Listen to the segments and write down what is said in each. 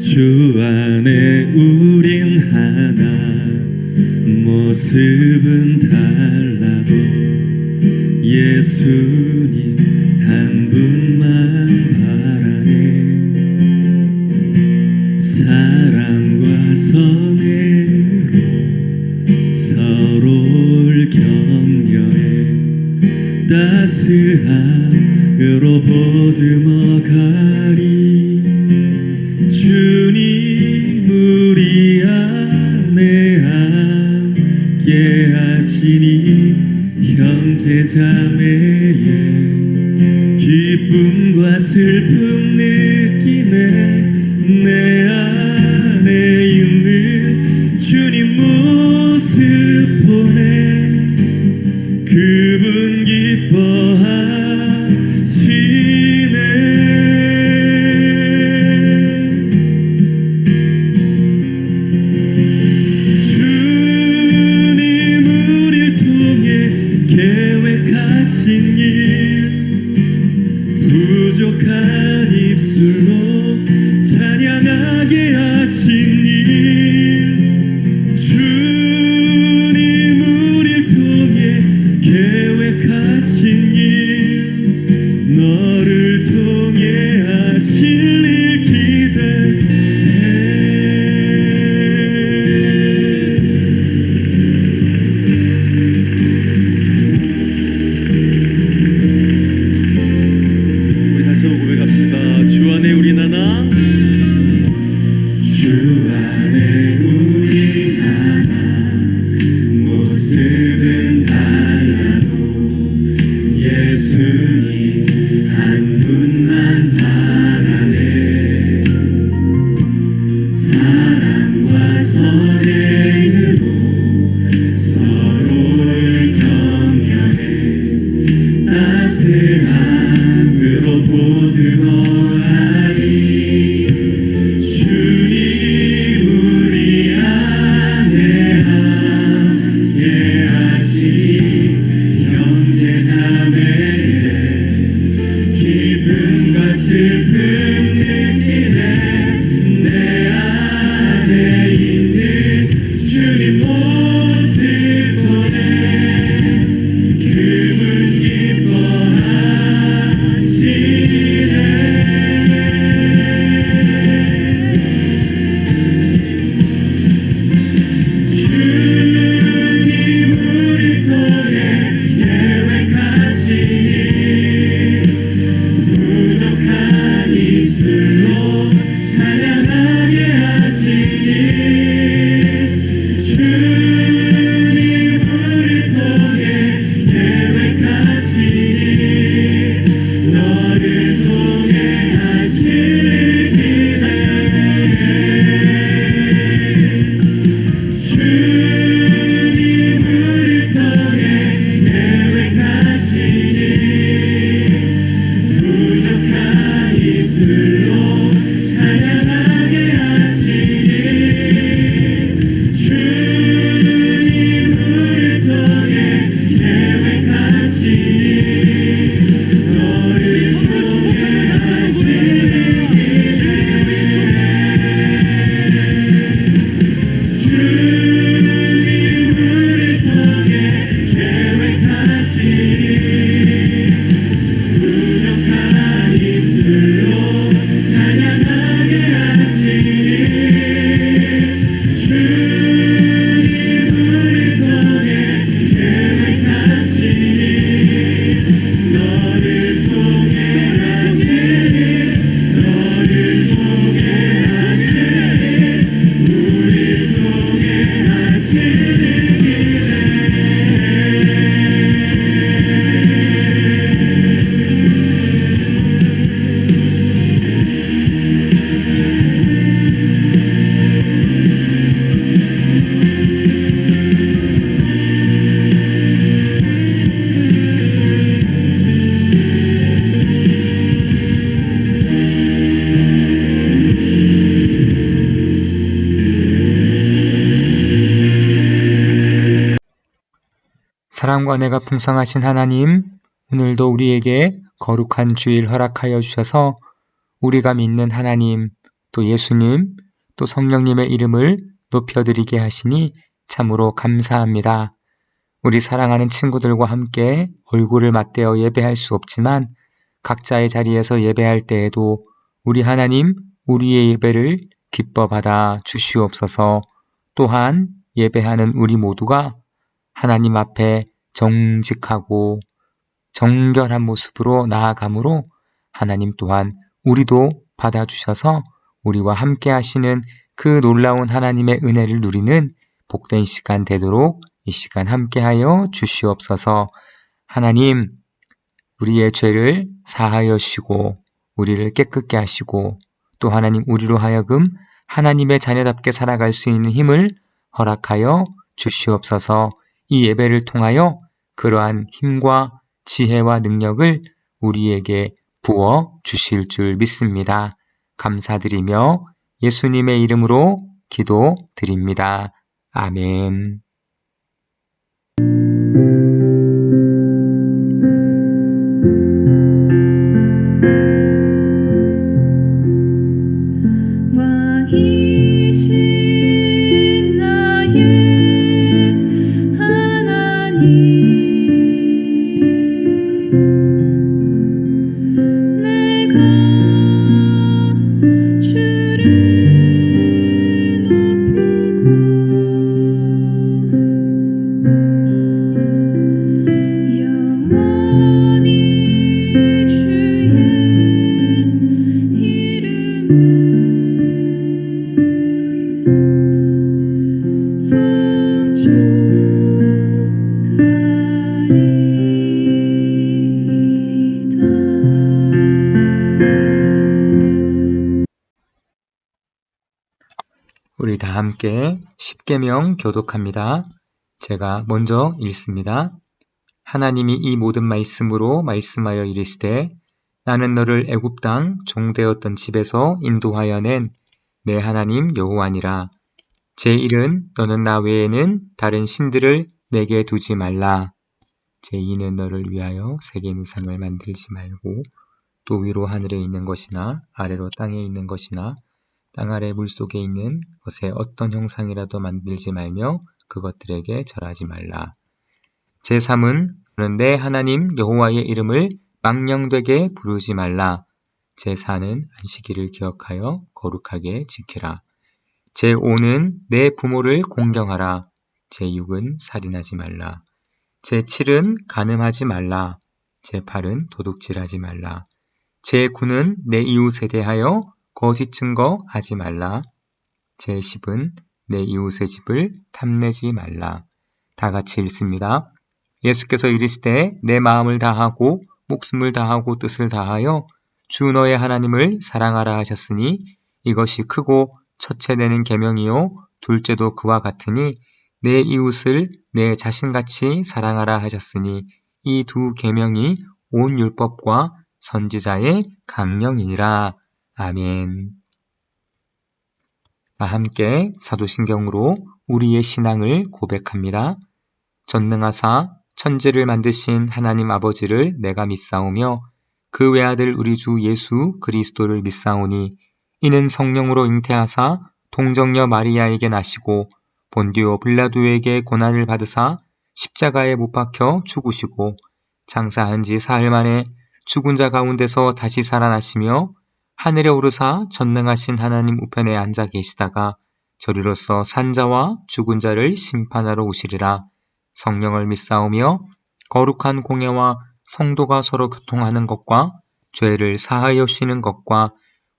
주 안에 우린 하나, 모습은 달라도 예수님 한 분만 바라네. 사랑과 선애로 서로를 격려해 따스함으로 보듬어가리. 주님 우리 안에 함께 하시니 형제자매의 기쁨과 슬픔 느끼네. 내 안에 있는 주님 모습 보네. 그분 기뻐하시네. 계획하신 일, 부족한 입술로 찬양하게 하신 일. 주님 우릴 통해 계획하신 일, 너를 통해 하실 일 기대해. 주 안에 우린 하나, 주 안에 우린 하나, 모습은 달라도 예수님 한 분만 바라네. 사랑과 선행으로 서로를 격려해 따스함으로 보듬어가리. 주님 우리 안에 함께 하시니 형제자매의 기쁨과 슬픔 느끼네. 내 안에 있는 주님 모습 보네. 그분 기뻐하시네. 주님 우릴 통해 계획하신 일, 부족한 입술로 찬양하게 하신 일. 주님 우릴 통해 계획하신 일, 너를 통해 하실 일 기대해. 주님 우릴 통해 계획하신 일, 부족한 입술로 찬양하게 하신 일. 주님 우릴 통해 계획하신 일, 너를 통해 하실 일. 주님 우릴 통해 계획하신 일, 부족한 입술로 찬양하게 하신 일. 주님 우릴 통해 계획하신 일, 너를 통해 하실 일, 너를 통해 하실 일, 우릴 통해 하실 일 기대해. 사랑과 은혜가 풍성하신 하나님, 오늘도 우리에게 거룩한 주일 허락하여 주셔서 우리가 믿는 하나님, 또 예수님, 또 성령님의 이름을 높여드리게 하시니 참으로 감사합니다. 우리 사랑하는 친구들과 함께 얼굴을 맞대어 예배할 수 없지만 각자의 자리에서 예배할 때에도 우리 하나님, 우리의 예배를 기뻐 받아 주시옵소서. 또한 예배하는 우리 모두가 하나님 앞에 정직하고 정결한 모습으로 나아가므로 하나님 또한 우리도 받아주셔서 우리와 함께 하시는 그 놀라운 하나님의 은혜를 누리는 복된 시간 되도록 이 시간 함께하여 주시옵소서. 하나님, 우리의 죄를 사하여 주시고 우리를 깨끗게 하시고 또 하나님 우리로 하여금 하나님의 자녀답게 살아갈 수 있는 힘을 허락하여 주시옵소서. 이 예배를 통하여 그러한 힘과 지혜와 능력을 우리에게 부어 주실 줄 믿습니다. 감사드리며 예수님의 이름으로 기도드립니다. 아멘. 왕이신 나의 하나님, 내가 주를 높이고 영원히 주의 이름을 우리 다 함께 십계명 교독합니다. 제가 먼저 읽습니다. 하나님이 이 모든 말씀으로 말씀하여 이르시되 나는 너를 애굽 땅 종되었던 집에서 인도하여 낸 내 하나님 여호와니라. 제1은 너는 나 외에는 다른 신들을 내게 두지 말라. 제2는 너를 위하여 세계 우상을 만들지 말고 또 위로 하늘에 있는 것이나 아래로 땅에 있는 것이나 땅 아래 물속에 있는 것에 어떤 형상이라도 만들지 말며 그것들에게 절하지 말라. 제3은 너는 내 하나님 여호와의 이름을 망령되게 부르지 말라. 제4는 안식일을 기억하여 거룩하게 지키라. 제5는 내 부모를 공경하라. 제6은 살인하지 말라. 제7은 간음하지 말라. 제8은 도둑질하지 말라. 제9는 내 이웃에 대하여 거짓 증거하지 말라. 제10은 내 이웃의 집을 탐내지 말라. 다 같이 읽습니다. 예수께서 이르시되 내 마음을 다하고 목숨을 다하고 뜻을 다하여 주 너의 하나님을 사랑하라 하셨으니 이것이 크고 첫째 되는 계명이요 둘째도 그와 같으니 내 이웃을 내 자신같이 사랑하라 하셨으니 이 두 계명이 온 율법과 선지자의 강령이니라. 아멘. 다 함께 사도신경으로 우리의 신앙을 고백합니다. 전능하사 천지를 만드신 하나님 아버지를 내가 믿사오며 그 외아들 우리 주 예수 그리스도를 믿사오니 이는 성령으로 잉태하사 동정녀 마리아에게 나시고 본디오 빌라도에게 고난을 받으사 십자가에 못 박혀 죽으시고 장사한 지 사흘 만에 죽은 자 가운데서 다시 살아나시며 하늘에 오르사 전능하신 하나님 우편에 앉아 계시다가 저리로서 산자와 죽은 자를 심판하러 오시리라. 성령을 믿사오며 거룩한 공예와 성도가 서로 교통하는 것과 죄를 사하여 쉬는 것과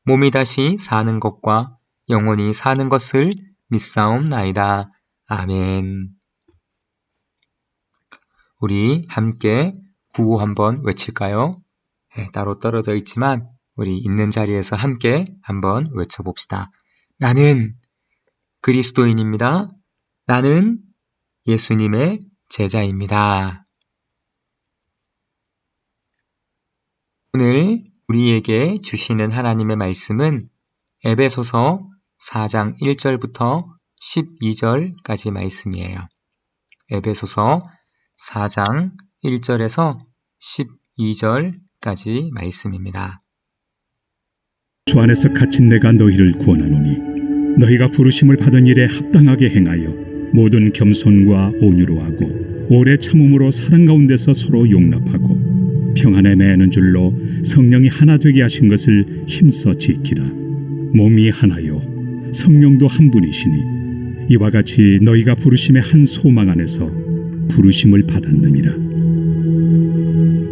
몸이 다시 사는 것과 영원히 사는 것을 믿사옵나이다. 아멘. 우리 함께 구호 한번 외칠까요? 따로 떨어져 있지만 우리 있는 자리에서 함께 한번 외쳐봅시다. 나는 그리스도인입니다. 나는 예수님의 제자입니다. 오늘 우리에게 주시는 하나님의 말씀은 에베소서 4장 1절부터 12절까지 말씀이에요. 에베소서 4장 1절에서 12절까지 말씀입니다. 주 안에서 갇힌 내가 너희를 구원하노니 너희가 부르심을 받은 일에 합당하게 행하여 모든 겸손과 온유로 하고 오래 참음으로 사랑 가운데서 서로 용납하고 평안에 매는 줄로 성령이 하나 되게 하신 것을 힘써 지키라. 몸이 하나요 성령도 한 분이시니 이와 같이 너희가 부르심의 한 소망 안에서 부르심을 받았느니라.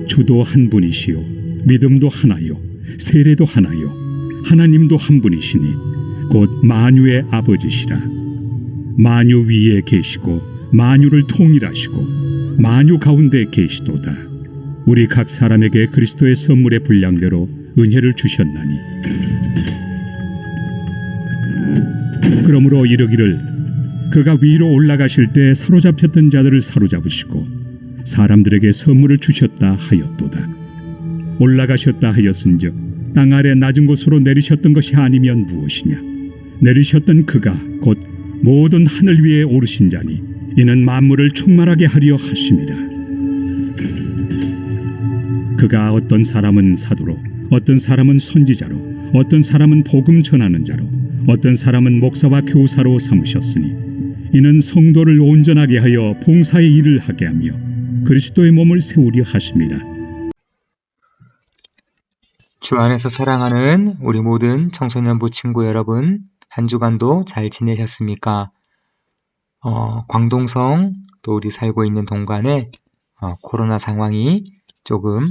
주도 한 분이시요 믿음도 하나요 세례도 하나요 하나님도 한 분이시니 곧 만유의 아버지시라. 만유 위에 계시고 만유를 통일하시고 만유 가운데 계시도다. 우리 각 사람에게 그리스도의 선물의 분량대로 은혜를 주셨나니 그러므로 이르기를 그가 위로 올라가실 때 사로잡혔던 자들을 사로잡으시고 사람들에게 선물을 주셨다 하였도다. 올라가셨다 하였은즉 땅 아래 낮은 곳으로 내리셨던 것이 아니면 무엇이냐. 내리셨던 그가 곧 모든 하늘 위에 오르신 자니 이는 만물을 충만하게 하려 하심이라. 그가 어떤 사람은 사도로 어떤 사람은 선지자로 어떤 사람은 복음 전하는 자로 어떤 사람은 목사와 교사로 삼으셨으니 이는 성도를 온전하게 하여 봉사의 일을 하게 하며 그리스도의 몸을 세우려 하심이라. 주 안에서 사랑하는 우리 모든 청소년부 친구 여러분, 한 주간도 잘 지내셨습니까? 광동성 또 우리 살고 있는 동관에 코로나 상황이 조금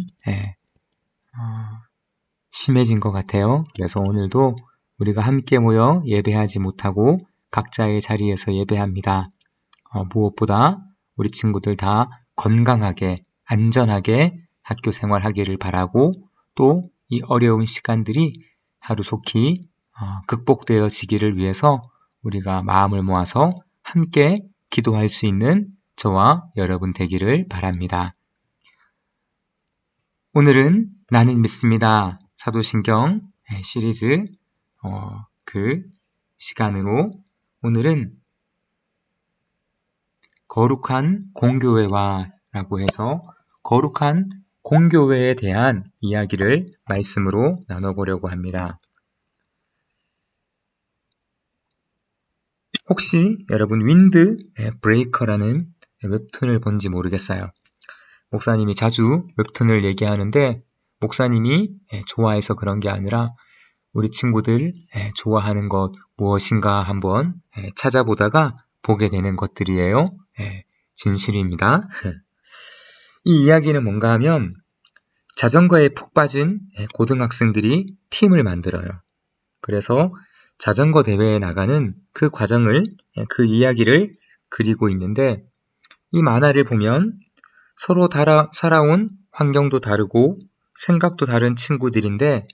심해진 것 같아요. 그래서 오늘도 우리가 함께 모여 예배하지 못하고 각자의 자리에서 예배합니다. 무엇보다 우리 친구들 다 건강하게 안전하게 학교 생활하기를 바라고 또 이 어려운 시간들이 하루속히 극복되어지기를 위해서 우리가 마음을 모아서 함께 기도할 수 있는 저와 여러분 되기를 바랍니다. 오늘은 나는 믿습니다. 사도신경 시리즈 그 시간으로 오늘은 거룩한 공교회와 라고 해서 거룩한 공교회에 대한 이야기를 말씀으로 나눠보려고 합니다. 혹시 여러분 윈드 브레이커라는 웹툰을 본지 모르겠어요. 목사님이 자주 웹툰을 얘기하는데 목사님이 좋아해서 그런 게 아니라 우리 친구들 좋아하는 것 무엇인가 한번 찾아보다가 보게 되는 것들이에요. 진실입니다. 이 이야기는 뭔가 하면 자전거에 푹 빠진 고등학생들이 팀을 만들어요. 그래서 자전거 대회에 나가는 그 과정을, 그 이야기를 그리고 있는데 이 만화를 보면 서로 살아온 환경도 다르고 생각도 다른 친구들인데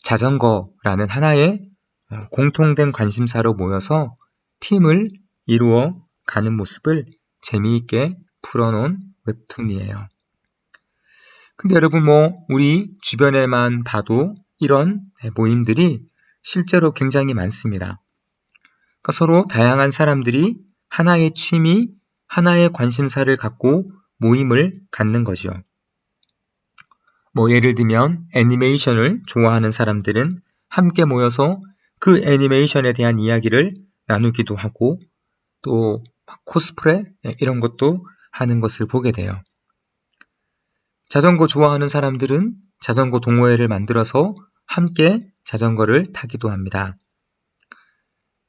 자전거라는 하나의 공통된 관심사로 모여서 팀을 이루어 가는 모습을 재미있게 풀어놓은 웹툰이에요. 근데 여러분 우리 주변에만 봐도 이런 모임들이 실제로 굉장히 많습니다. 그러니까 서로 다양한 사람들이 하나의 취미, 하나의 관심사를 갖고 모임을 갖는 거죠. 예를 들면 애니메이션을 좋아하는 사람들은 함께 모여서 그 애니메이션에 대한 이야기를 나누기도 하고 또 코스프레 이런 것도 하는 것을 보게 돼요. 자전거 좋아하는 사람들은 자전거 동호회를 만들어서 함께 자전거를 타기도 합니다.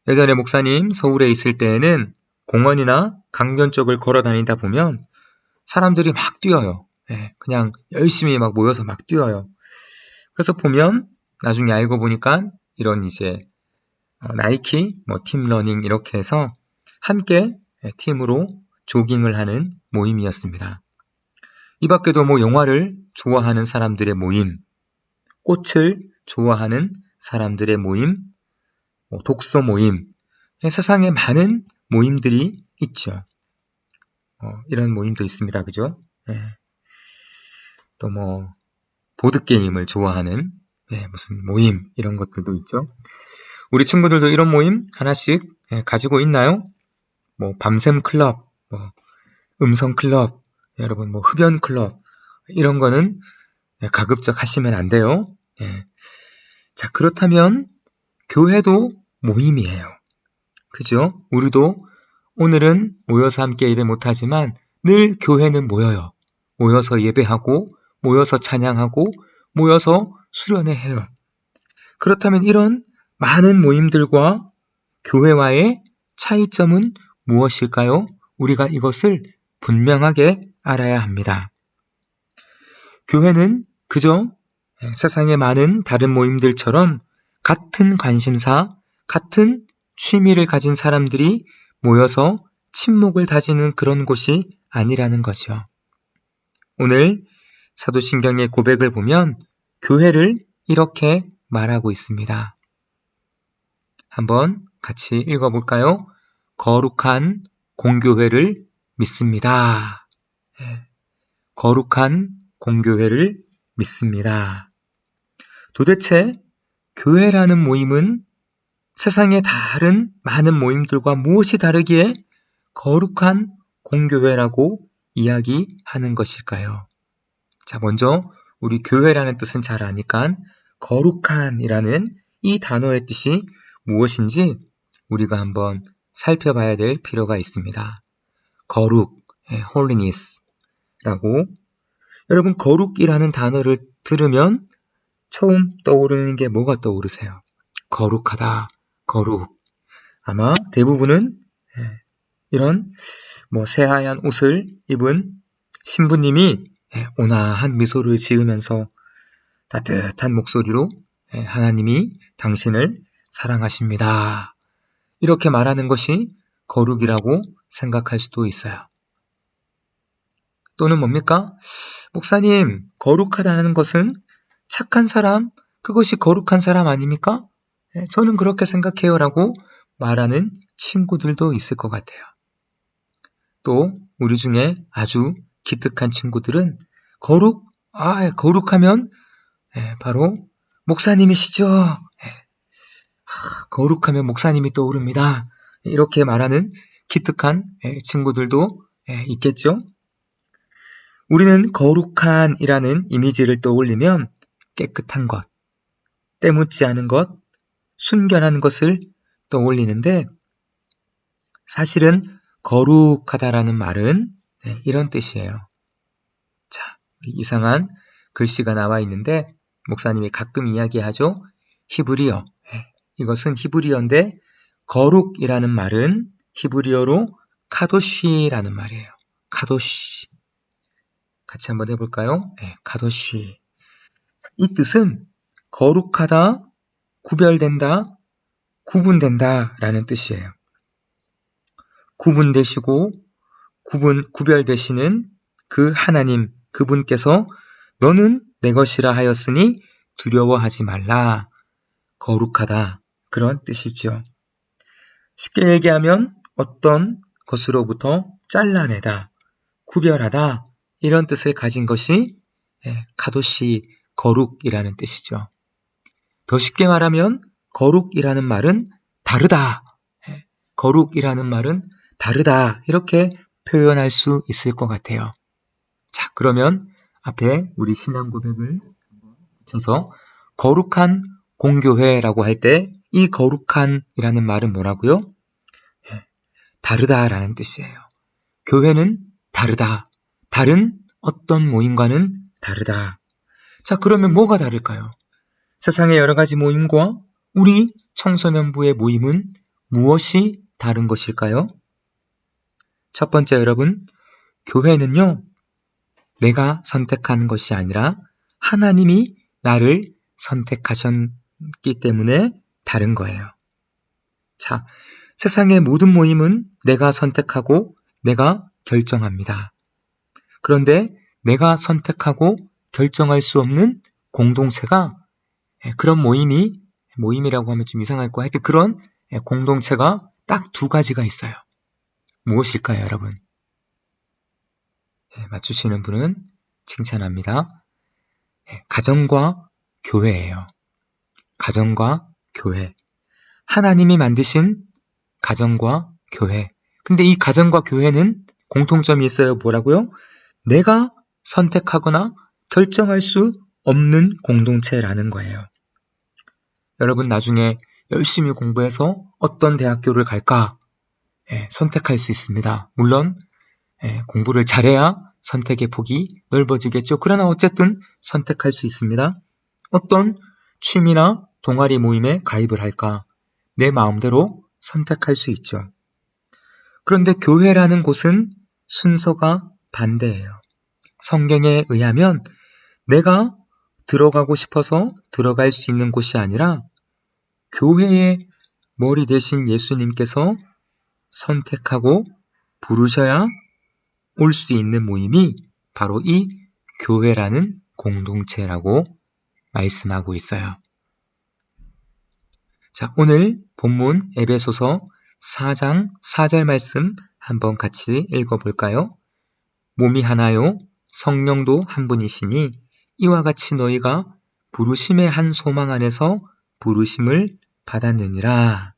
예전에 목사님 서울에 있을 때에는 공원이나 강변 쪽을 걸어 다니다 보면 사람들이 막 뛰어요. 그냥 열심히 막 모여서 막 뛰어요. 그래서 보면 나중에 알고 보니까 이런 이제 나이키, 팀러닝 이렇게 해서 함께 팀으로 조깅을 하는 모임이었습니다. 이 밖에도 영화를 좋아하는 사람들의 모임, 꽃을 좋아하는 사람들의 모임, 독서 모임, 세상에 많은 모임들이 있죠. 이런 모임도 있습니다. 그죠? 또 보드게임을 좋아하는 무슨 모임 이런 것들도 있죠. 우리 친구들도 이런 모임 하나씩 가지고 있나요? 밤샘 클럽, 음성 클럽, 여러분 흡연 클럽 이런 거는 가급적 하시면 안 돼요. 자, 그렇다면 교회도 모임이에요. 그죠? 우리도 오늘은 모여서 함께 예배 못하지만 늘 교회는 모여요. 모여서 예배하고, 모여서 찬양하고, 모여서 수련회 해요. 그렇다면 이런 많은 모임들과 교회와의 차이점은 무엇일까요? 우리가 이것을 분명하게 알아야 합니다. 교회는 그저 세상의 많은 다른 모임들처럼 같은 관심사, 같은 취미를 가진 사람들이 모여서 친목을 다지는 그런 곳이 아니라는 거죠. 오늘 사도신경의 고백을 보면 교회를 이렇게 말하고 있습니다. 한번 같이 읽어볼까요? 거룩한 공교회를 믿습니다. 거룩한 공교회를 믿습니다. 도대체 교회라는 모임은 세상의 다른 많은 모임들과 무엇이 다르기에 거룩한 공교회라고 이야기하는 것일까요? 자, 먼저 우리 교회라는 뜻은 잘 아니까 거룩한이라는 이 단어의 뜻이 무엇인지 우리가 한번 살펴봐야 될 필요가 있습니다. 거룩, holiness라고. 여러분, 거룩이라는 단어를 들으면 처음 떠오르는 게 뭐가 떠오르세요? 거룩하다, 거룩. 아마 대부분은 이런 새하얀 옷을 입은 신부님이 온화한 미소를 지으면서 따뜻한 목소리로 하나님이 당신을 사랑하십니다. 이렇게 말하는 것이 거룩이라고 생각할 수도 있어요. 또는 뭡니까? 목사님, 거룩하다는 것은 착한 사람, 그것이 거룩한 사람 아닙니까? 저는 그렇게 생각해요 라고 말하는 친구들도 있을 것 같아요. 또 우리 중에 아주 기특한 친구들은 거룩하면 바로 목사님이시죠. 거룩하면 목사님이 떠오릅니다. 이렇게 말하는 기특한 친구들도 있겠죠. 우리는 거룩한이라는 이미지를 떠올리면 깨끗한 것, 때묻지 않은 것, 순결한 것을 떠올리는데 사실은 거룩하다라는 말은 이런 뜻이에요. 자, 이상한 글씨가 나와 있는데 목사님이 가끔 이야기하죠. 히브리어. 이것은 히브리어인데 거룩이라는 말은 히브리어로 카도시라는 말이에요. 카도시. 같이 한번 해볼까요? 카도시. 이 뜻은 거룩하다, 구별된다, 구분된다 라는 뜻이에요. 구분되시고 구별되시는 그 하나님, 그분께서 너는 내 것이라 하였으니 두려워하지 말라. 거룩하다. 그런 뜻이죠. 쉽게 얘기하면 어떤 것으로부터 잘라내다, 구별하다 이런 뜻을 가진 것이 카도시, 거룩이라는 뜻이죠. 더 쉽게 말하면 거룩이라는 말은 다르다. 거룩이라는 말은 다르다. 이렇게 표현할 수 있을 것 같아요. 자, 그러면 앞에 우리 신앙 고백을 붙여서 거룩한 공교회라고 할 때 이 거룩한이라는 말은 뭐라고요? 다르다라는 뜻이에요. 교회는 다르다. 다른 어떤 모임과는 다르다. 자, 그러면 뭐가 다를까요? 세상의 여러 가지 모임과 우리 청소년부의 모임은 무엇이 다른 것일까요? 첫 번째 여러분, 교회는요, 내가 선택한 것이 아니라 하나님이 나를 선택하셨기 때문에 다른 거예요. 자, 세상의 모든 모임은 내가 선택하고 내가 결정합니다. 그런데 내가 선택하고 결정할 수 없는 공동체가 그런 모임이라고 하면 좀 이상할 거야. 하여튼 그런 공동체가 딱 두 가지가 있어요. 무엇일까요, 여러분? 맞추시는 분은 칭찬합니다. 가정과 교회예요. 가정과 교회. 하나님이 만드신 가정과 교회. 근데 이 가정과 교회는 공통점이 있어요. 뭐라고요? 내가 선택하거나 결정할 수 없는 공동체라는 거예요. 여러분 나중에 열심히 공부해서 어떤 대학교를 갈까 선택할 수 있습니다. 물론 공부를 잘해야 선택의 폭이 넓어지겠죠. 그러나 어쨌든 선택할 수 있습니다. 어떤 취미나 동아리 모임에 가입을 할까? 내 마음대로 선택할 수 있죠. 그런데 교회라는 곳은 순서가 반대예요. 성경에 의하면 내가 들어가고 싶어서 들어갈 수 있는 곳이 아니라 교회의 머리 대신 예수님께서 선택하고 부르셔야 올 수 있는 모임이 바로 이 교회라는 공동체라고 말씀하고 있어요. 자, 오늘 본문 에베소서 4장 4절 말씀 한번 같이 읽어볼까요? 몸이 하나요 성령도 한 분이시니 이와 같이 너희가 부르심의 한 소망 안에서 부르심을 받았느니라.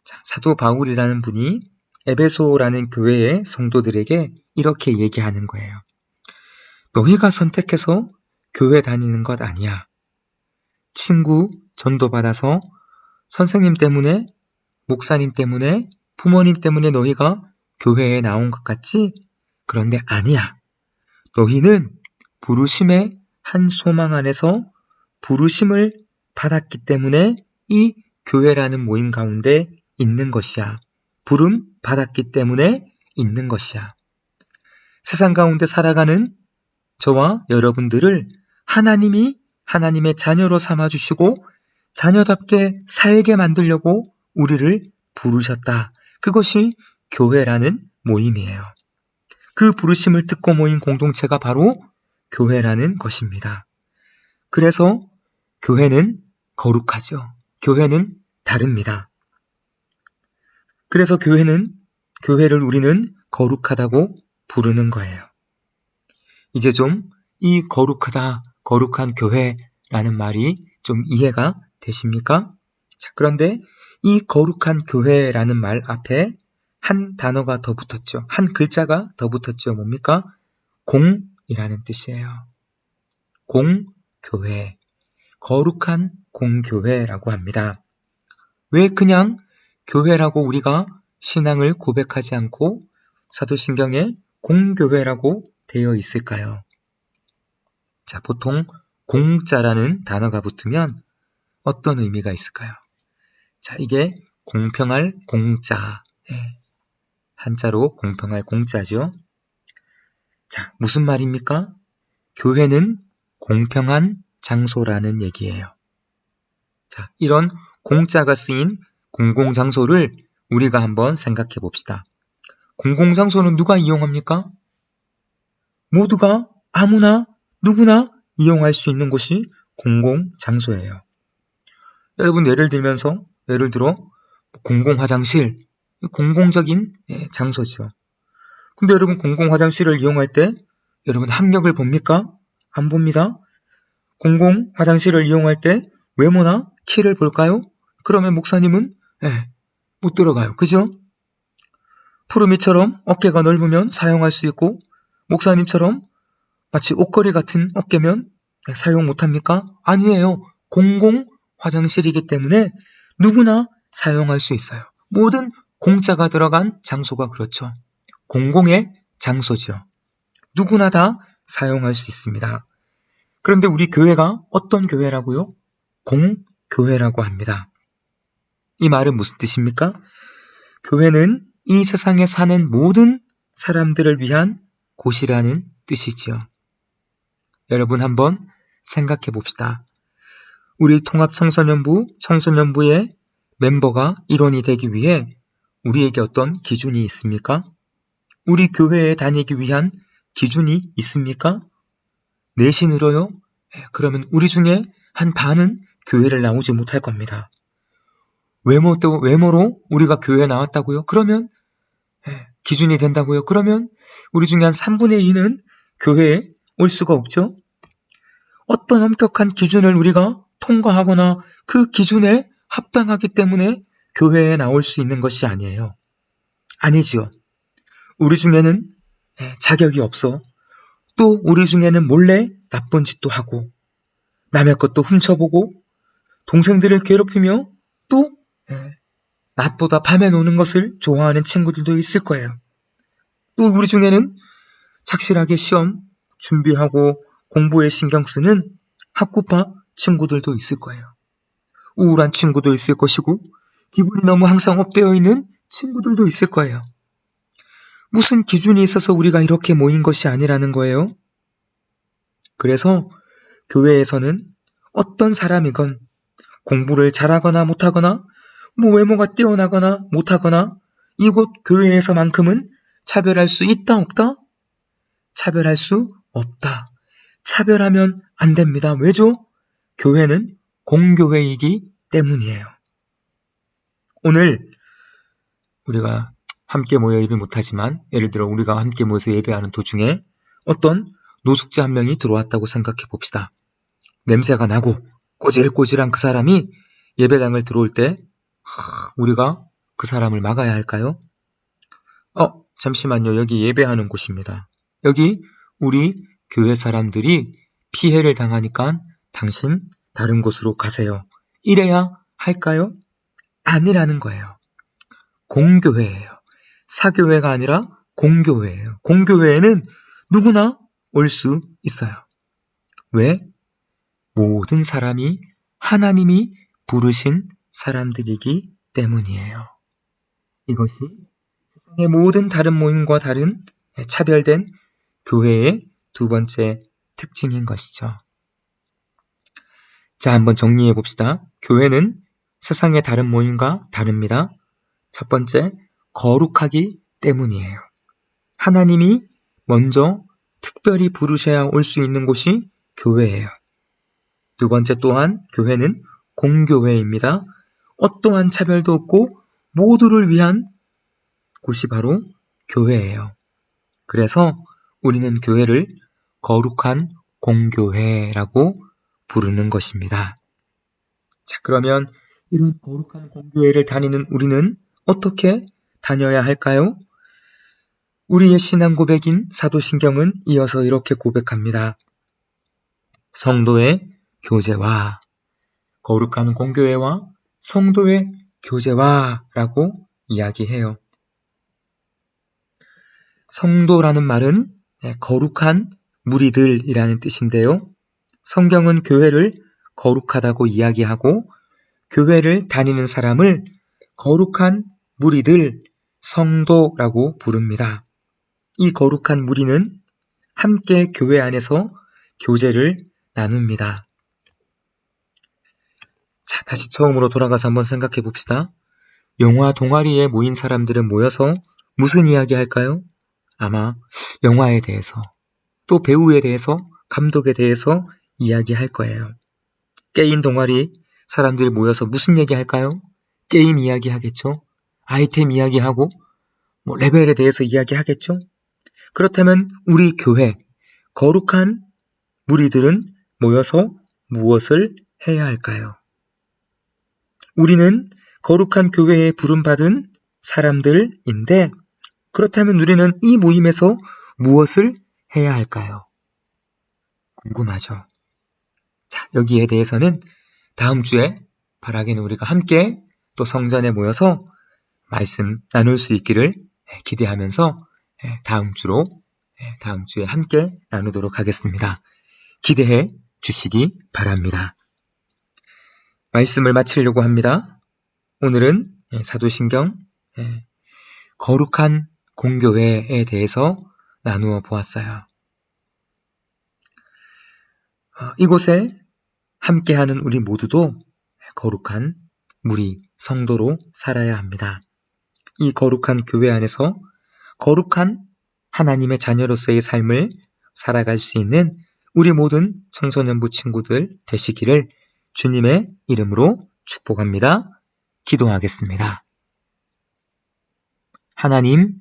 자, 사도 바울이라는 분이 에베소라는 교회의 성도들에게 이렇게 얘기하는 거예요. 너희가 선택해서 교회 다니는 것 아니야. 친구 전도받아서 선생님 때문에, 목사님 때문에, 부모님 때문에 너희가 교회에 나온 것 같지? 그런데 아니야. 너희는 부르심의 한 소망 안에서 부르심을 받았기 때문에 이 교회라는 모임 가운데 있는 것이야. 부름 받았기 때문에 있는 것이야. 세상 가운데 살아가는 저와 여러분들을 하나님이 하나님의 자녀로 삼아주시고 자녀답게 살게 만들려고 우리를 부르셨다. 그것이 교회라는 모임이에요. 그 부르심을 듣고 모인 공동체가 바로 교회라는 것입니다. 그래서 교회는 거룩하죠. 교회는 다릅니다. 그래서 교회를 우리는 거룩하다고 부르는 거예요. 이제 좀 이 거룩하다, 거룩한 교회라는 말이 좀 이해가 되십니까? 자, 그런데 이 거룩한 교회라는 말 앞에 한 단어가 더 붙었죠. 한 글자가 더 붙었죠. 뭡니까? 공이라는 뜻이에요. 공교회, 거룩한 공교회라고 합니다. 왜 그냥 교회라고 우리가 신앙을 고백하지 않고 사도신경에 공교회라고 되어 있을까요? 자, 보통 공자라는 단어가 붙으면 어떤 의미가 있을까요? 자, 이게 공평할 공자, 한자로 공평할 공자죠. 자, 무슨 말입니까? 교회는 공평한 장소라는 얘기예요. 자, 이런 공자가 쓰인 공공장소를 우리가 한번 생각해 봅시다. 공공장소는 누가 이용합니까? 모두가 아무나 누구나 이용할 수 있는 곳이 공공장소예요. 여러분 예를 들어 공공화장실, 공공적인 장소죠. 근데 여러분 공공화장실을 이용할 때 여러분 학력을 봅니까? 안 봅니다. 공공화장실을 이용할 때 외모나 키를 볼까요? 그러면 목사님은 못 들어가요. 그죠? 푸르미처럼 어깨가 넓으면 사용할 수 있고 목사님처럼 마치 옷걸이 같은 어깨면 사용 못합니까? 아니에요. 공공 화장실이기 때문에 누구나 사용할 수 있어요. 모든 공짜가 들어간 장소가 그렇죠. 공공의 장소죠. 누구나 다 사용할 수 있습니다. 그런데 우리 교회가 어떤 교회라고요? 공교회라고 합니다. 이 말은 무슨 뜻입니까? 교회는 이 세상에 사는 모든 사람들을 위한 곳이라는 뜻이지요. 여러분 한번 생각해 봅시다. 우리 청소년부의 멤버가 일원이 되기 위해 우리에게 어떤 기준이 있습니까? 우리 교회에 다니기 위한 기준이 있습니까? 내신으로요? 그러면 우리 중에 한 반은 교회를 나오지 못할 겁니다. 외모로 우리가 교회에 나왔다고요? 그러면 기준이 된다고요? 그러면 우리 중에 한 3분의 2는 교회에 올 수가 없죠? 어떤 엄격한 기준을 우리가 통과하거나 그 기준에 합당하기 때문에 교회에 나올 수 있는 것이 아니에요. 아니지요. 우리 중에는 자격이 없어. 또 우리 중에는 몰래 나쁜 짓도 하고 남의 것도 훔쳐보고 동생들을 괴롭히며 또 낮보다 밤에 노는 것을 좋아하는 친구들도 있을 거예요. 또 우리 중에는 착실하게 시험 준비하고 공부에 신경 쓰는 학구파 친구들도 있을 거예요. 우울한 친구도 있을 것이고 기분이 너무 항상 업되어 있는 친구들도 있을 거예요. 무슨 기준이 있어서 우리가 이렇게 모인 것이 아니라는 거예요. 그래서 교회에서는 어떤 사람이건 공부를 잘하거나 못하거나 외모가 뛰어나거나 못하거나 이곳 교회에서만큼은 차별할 수 있다 없다? 차별할 수 없다. 차별하면 안 됩니다. 왜죠? 교회는 공교회이기 때문이에요. 오늘 우리가 함께 모여 예배 못하지만 예를 들어 우리가 함께 모여서 예배하는 도중에 어떤 노숙자 한 명이 들어왔다고 생각해 봅시다. 냄새가 나고 꼬질꼬질한 그 사람이 예배당을 들어올 때 우리가 그 사람을 막아야 할까요? 잠시만요. 여기 예배하는 곳입니다. 여기 우리 교회 사람들이 피해를 당하니까 당신 다른 곳으로 가세요. 이래야 할까요? 아니라는 거예요. 공교회예요. 사교회가 아니라 공교회예요. 공교회에는 누구나 올 수 있어요. 왜? 모든 사람이 하나님이 부르신 사람들이기 때문이에요. 이것이 세상의 모든 다른 모임과 다른 차별된 교회의 두 번째 특징인 것이죠. 자, 한번 정리해 봅시다. 교회는 세상의 다른 모임과 다릅니다. 첫 번째, 거룩하기 때문이에요. 하나님이 먼저 특별히 부르셔야 올 수 있는 곳이 교회예요. 두 번째 또한 교회는 공교회입니다. 어떠한 차별도 없고 모두를 위한 곳이 바로 교회예요. 그래서 우리는 교회를 거룩한 공교회라고 부르는 것입니다. 자, 그러면 이런 거룩한 공교회를 다니는 우리는 어떻게 다녀야 할까요? 우리의 신앙 고백인 사도신경은 이어서 이렇게 고백합니다. 성도의 교제와 거룩한 공교회와 성도의 교제와 라고 이야기해요. 성도라는 말은 거룩한 무리들이라는 뜻인데요. 성경은 교회를 거룩하다고 이야기하고 교회를 다니는 사람을 거룩한 무리들, 성도라고 부릅니다. 이 거룩한 무리는 함께 교회 안에서 교제를 나눕니다. 자, 다시 처음으로 돌아가서 한번 생각해 봅시다. 영화 동아리에 모인 사람들은 모여서 무슨 이야기 할까요? 아마 영화에 대해서, 또 배우에 대해서, 감독에 대해서 이야기할 거예요. 게임 동아리 사람들이 모여서 무슨 얘기 할까요? 게임 이야기 하겠죠? 아이템 이야기하고 레벨에 대해서 이야기하겠죠? 그렇다면 우리 교회, 거룩한 무리들은 모여서 무엇을 해야 할까요? 우리는 거룩한 교회에 부름받은 사람들인데 그렇다면 우리는 이 모임에서 무엇을 해야 할까요? 궁금하죠? 자, 여기에 대해서는 다음 주에 바라기는 우리가 함께 또 성전에 모여서 말씀 나눌 수 있기를 기대하면서 다음 주에 함께 나누도록 하겠습니다. 기대해 주시기 바랍니다. 말씀을 마치려고 합니다. 오늘은 사도신경 거룩한 공교회에 대해서 나누어 보았어요. 이곳에 함께하는 우리 모두도 거룩한 무리, 성도로 살아야 합니다. 이 거룩한 교회 안에서 거룩한 하나님의 자녀로서의 삶을 살아갈 수 있는 우리 모든 청소년부 친구들 되시기를 주님의 이름으로 축복합니다. 기도하겠습니다. 하나님,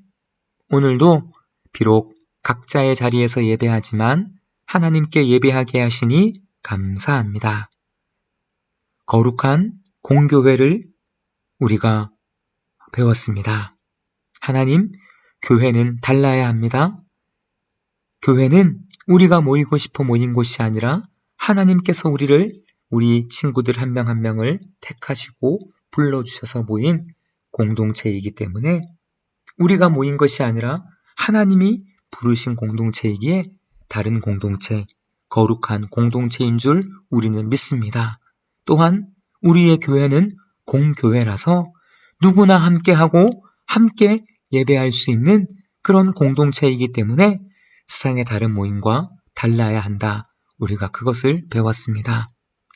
오늘도 비록 각자의 자리에서 예배하지만 하나님께 예배하게 하시니 감사합니다. 거룩한 공교회를 우리가 배웠습니다. 하나님, 교회는 달라야 합니다. 교회는 우리가 모이고 싶어 모인 곳이 아니라 하나님께서 우리를 우리 친구들 한 명 한 명을 택하시고 불러주셔서 모인 공동체이기 때문에 우리가 모인 것이 아니라 하나님이 부르신 공동체이기에 다른 공동체, 거룩한 공동체인 줄 우리는 믿습니다. 또한 우리의 교회는 공교회라서 누구나 함께하고 함께 예배할 수 있는 그런 공동체이기 때문에 세상의 다른 모임과 달라야 한다. 우리가 그것을 배웠습니다.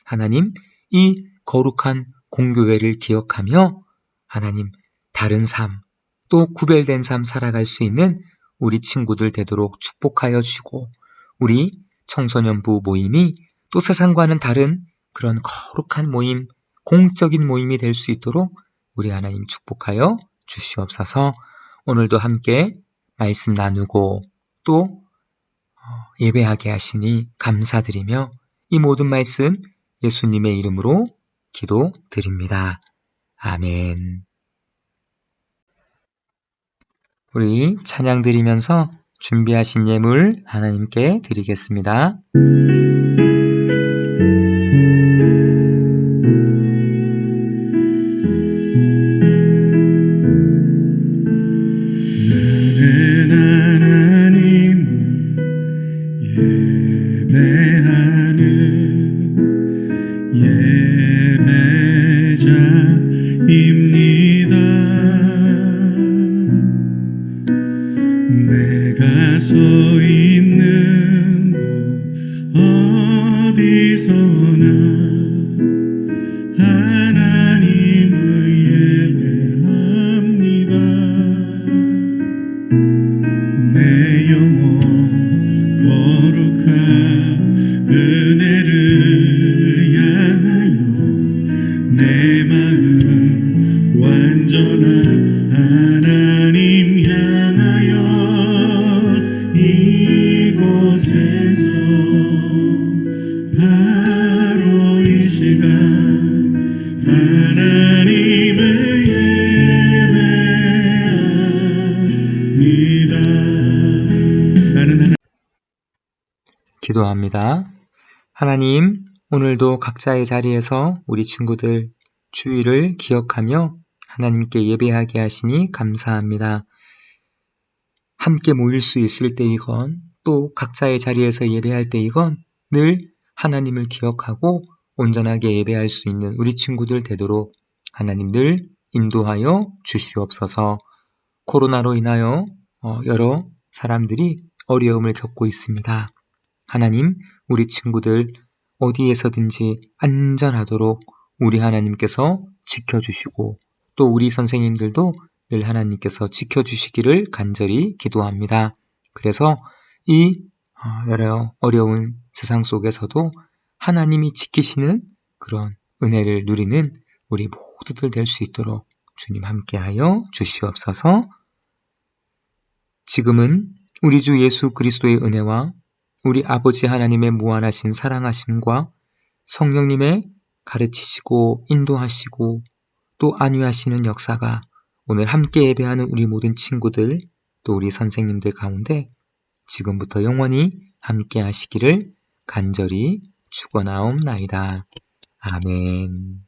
하나님, 이 거룩한 공교회를 기억하며 하나님, 다른 삶, 또 구별된 삶 살아갈 수 있는 우리 친구들 되도록 축복하여 주시고 우리 청소년부 모임이 또 세상과는 다른 그런 거룩한 모임, 공적인 모임이 될 수 있도록 우리 하나님 축복하여 주시옵소서. 오늘도 함께 말씀 나누고 또 예배하게 하시니 감사드리며 이 모든 말씀 예수님의 이름으로 기도드립니다. 아멘. 우리 찬양 드리면서 준비하신 예물 하나님께 드리겠습니다. 내가 서 있는 곳 어디서나 하나님을 예배합니다. 내 영혼 거룩한 은혜를 향하여 내 마음 완전한 하나님 향하여 이곳에서 바로 이 시간 하나님을 예배합니다. 기도합니다. 하나님, 오늘도 각자의 자리에서 우리 친구들 주일을 기억하며 하나님께 예배하게 하시니 감사합니다. 함께 모일 수 있을 때이건 또 각자의 자리에서 예배할 때이건 늘 하나님을 기억하고 온전하게 예배할 수 있는 우리 친구들 되도록 하나님 늘 인도하여 주시옵소서. 코로나로 인하여 여러 사람들이 어려움을 겪고 있습니다. 하나님, 우리 친구들 어디에서든지 안전하도록 우리 하나님께서 지켜주시고 또 우리 선생님들도 늘 하나님께서 지켜주시기를 간절히 기도합니다. 그래서 이 여러 어려운 세상 속에서도 하나님이 지키시는 그런 은혜를 누리는 우리 모두들 될 수 있도록 주님 함께하여 주시옵소서. 지금은 우리 주 예수 그리스도의 은혜와 우리 아버지 하나님의 무한하신 사랑하심과 성령님의 가르치시고 인도하시고 또 안위하시는 역사가 오늘 함께 예배하는 우리 모든 친구들 또 우리 선생님들 가운데 지금부터 영원히 함께 하시기를 간절히 축원하옵나이다. 아멘.